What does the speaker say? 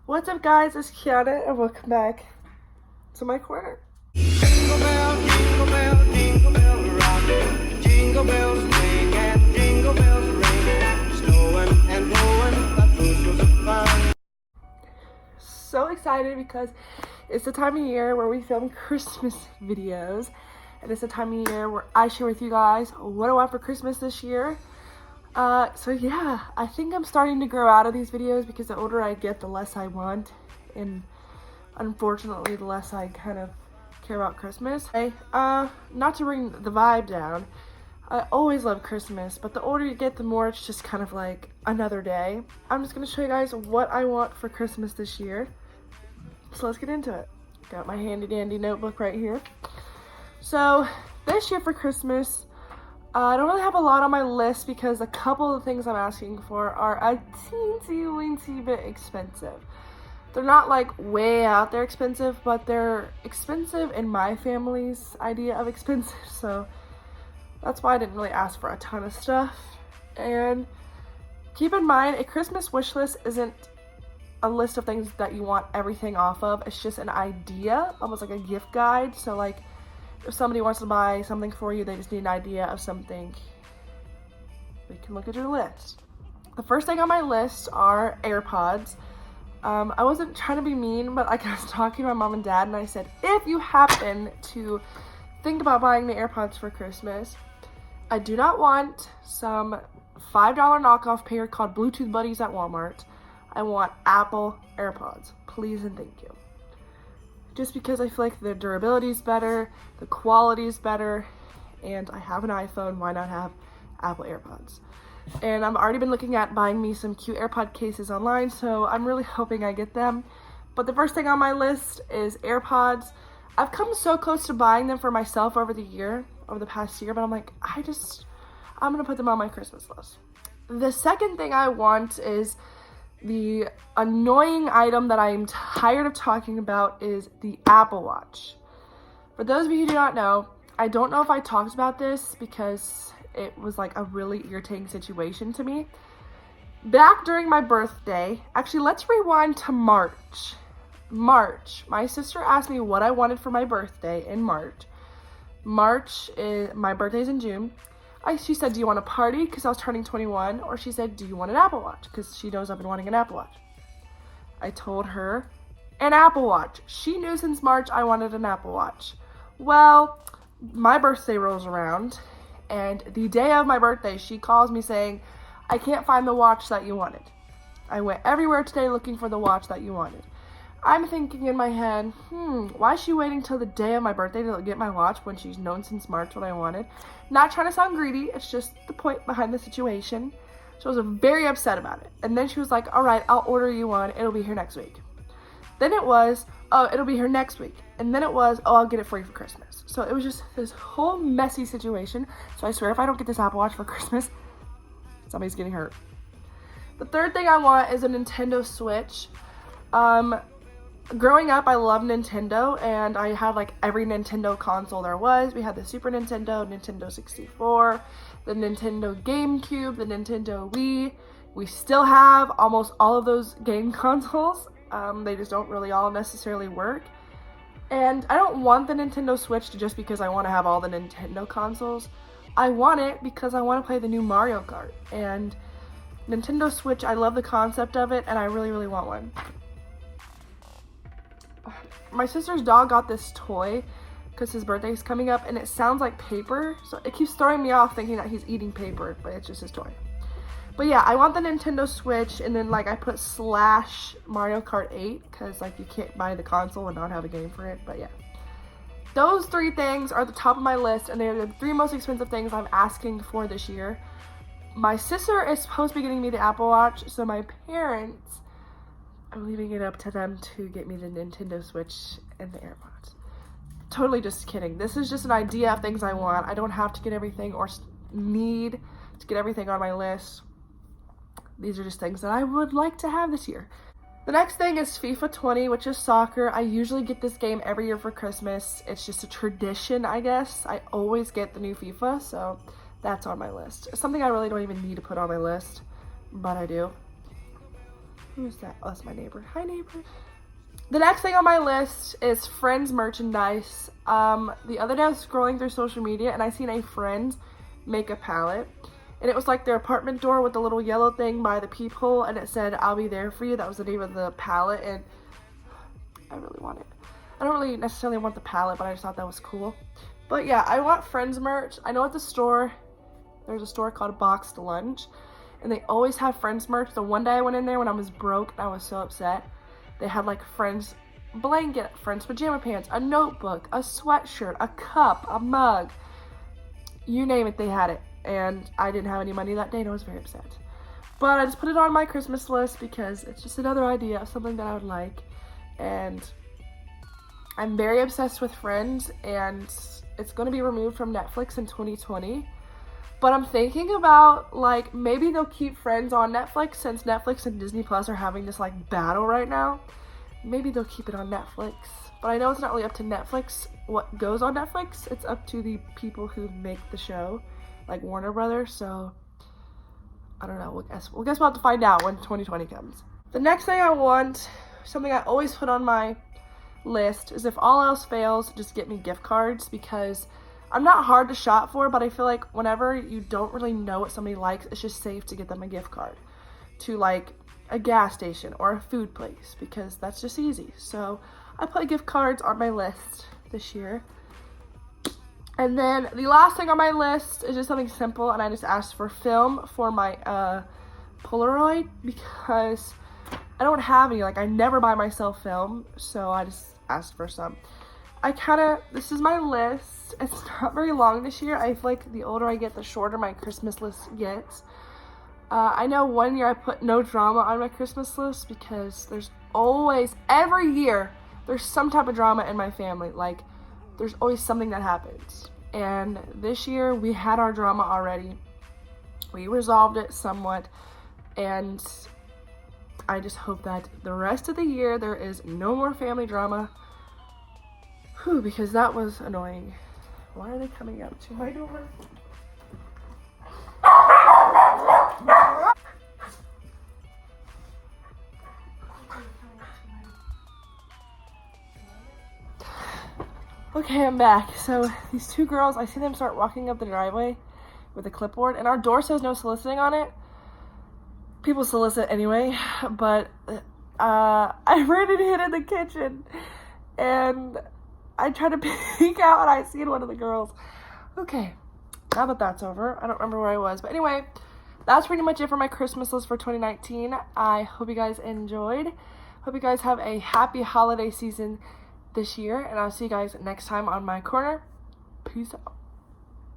What's up, guys? It's Kiana, and welcome back to my corner. Jingle jingle bell rock. Jingle bells ring and jingle bells ring. Snowing and blowing up bushels of fun. So excited because it's the time of year where we film Christmas videos, and it's the time of year where I share with you guys what I want for Christmas this year. So yeah, I think I'm starting to grow out of these videos because the older I get, the less I want, and unfortunately, the less I kind of care about Christmas. Hey, not to bring the vibe down, I always love Christmas, but the older you get, the more it's just kind of like another day. I'm just gonna show you guys what I want for Christmas this year. So let's get into it. Got my handy dandy notebook right here. So this year for Christmas, I don't really have a lot on my list because a couple of things I'm asking for are a teensy bit expensive. They're not like way out there expensive, but they're expensive in my family's idea of expensive, so that's why I didn't really ask for a ton of stuff. And keep in mind, a Christmas wish list isn't a list of things that you want everything off of. It's just an idea, almost like a gift guide. So like if somebody wants to buy something for you, they just need an idea of something. We can look at your list. The first thing on my list are AirPods. I wasn't trying to be mean, but like I was talking to my mom and dad, and I said, if you happen to think about buying me AirPods for Christmas, I do not want some $5 knockoff pair called Bluetooth Buddies at Walmart. I want Apple AirPods. Please and thank you. Just because I feel like the durability is better, the quality is better, and I have an iPhone, why not have Apple AirPods? And I've already been looking at buying me some cute AirPod cases online, so I'm really hoping I get them. But the first thing on my list is AirPods. I've come so close to buying them for myself over the past year, but I'm like, I'm gonna put them on my Christmas list. The second thing I want is the annoying item that I'm tired of talking about is the Apple Watch. For those of you who do not know, I don't know if I talked about this because it was like a really irritating situation to me. Back during my birthday, actually let's rewind to March. My sister asked me what I wanted for my birthday in March. My birthday's in June. She said, do you want a party? Because I was turning 21. Or she said, do you want an Apple Watch? Because she knows I've been wanting an Apple Watch. I told her, an Apple Watch. She knew since March I wanted an Apple Watch. Well, my birthday rolls around, and the day of my birthday, she calls me saying, I can't find the watch that you wanted. I went everywhere today looking for the watch that you wanted. I'm thinking in my head, why is she waiting till the day of my birthday to get my watch when she's known since March what I wanted? Not trying to sound greedy, it's just the point behind the situation. So I was very upset about it. And then she was like, all right, I'll order you one. It'll be here next week. Then it was, oh, it'll be here next week. And then it was, oh, I'll get it for you for Christmas. So it was just this whole messy situation. So I swear if I don't get this Apple Watch for Christmas, somebody's getting hurt. The third thing I want is a Nintendo Switch. Growing up, I loved Nintendo, and I had like every Nintendo console there was. We had the Super Nintendo, Nintendo 64, the Nintendo GameCube, the Nintendo Wii. We still have almost all of those game consoles. They just don't really all necessarily work. And I don't want the Nintendo Switch just because I want to have all the Nintendo consoles. I want it because I want to play the new Mario Kart. And Nintendo Switch, I love the concept of it, and I really want one. My sister's dog got this toy because his birthday is coming up, and it sounds like paper, so it keeps throwing me off thinking that he's eating paper, but it's just his toy. But yeah, I want the Nintendo Switch, and then like I put / Mario Kart 8 because like you can't buy the console and not have a game for it. But yeah, those three things are at the top of my list, and they're the three most expensive things I'm asking for this year. My sister is supposed to be getting me the Apple Watch, so my parents, I'm leaving it up to them to get me the Nintendo Switch and the AirPods. Totally just kidding. This is just an idea of things I want. I don't have to get everything or need to get everything on my list. These are just things that I would like to have this year. The next thing is FIFA 20, which is soccer. I usually get this game every year for Christmas. It's just a tradition, I guess. I always get the new FIFA, so that's on my list. It's something I really don't even need to put on my list, but I do. Who's that? Oh, that's my neighbor. Hi, neighbor. The next thing on my list is Friends merchandise. The other day I was scrolling through social media and I seen a Friends makeup palette. And it was like their apartment door with the little yellow thing by the peephole, and it said, "I'll be there for you." That was the name of the palette, and I really want it. I don't really necessarily want the palette, but I just thought that was cool. But yeah, I want Friends merch. I know at the store, there's a store called Boxed Lunch, and they always have Friends merch. The one day I went in there when I was broke and I was so upset, they had like Friends blanket, Friends pajama pants, a notebook, a sweatshirt, a cup, a mug. You name it, they had it. And I didn't have any money that day and I was very upset. But I just put it on my Christmas list because it's just another idea of something that I would like. And I'm very obsessed with Friends, and it's going to be removed from Netflix in 2020. But I'm thinking about, like, maybe they'll keep Friends on Netflix since Netflix and Disney Plus are having this, like, battle right now. Maybe they'll keep it on Netflix. But I know it's not really up to Netflix what goes on Netflix. It's up to the people who make the show, like Warner Brothers. So, I don't know. We'll guess we'll have to find out when 2020 comes. The next thing I want, something I always put on my list, is if all else fails, just get me gift cards, because I'm not hard to shop for, but I feel like whenever you don't really know what somebody likes, it's just safe to get them a gift card to like a gas station or a food place, because that's just easy. So I put gift cards on my list this year. And then the last thing on my list is just something simple, and I just asked for film for my Polaroid, because I don't have any. Like, I never buy myself film, so I just asked for some. This is my list. It's not very long this year. I feel like the older I get, the shorter my Christmas list gets. I know one year I put no drama on my Christmas list because there's always, every year, there's some type of drama in my family. Like, there's always something that happens. And this year, we had our drama already. We resolved it somewhat. And I just hope that the rest of the year, there is no more family drama. Whew, because that was annoying. Why are they coming up to my door? Okay, I'm back. So these two girls, I see them start walking up the driveway with a clipboard, and our door says no soliciting on it. People solicit anyway, but I ran and hid in the kitchen, and I tried to peek out, and I seen one of the girls. Okay, now that that's over, I don't remember where I was, but anyway, that's pretty much it for my Christmas list for 2019. I hope you guys enjoyed. Hope you guys have a happy holiday season this year, and I'll see you guys next time on my corner. Peace out.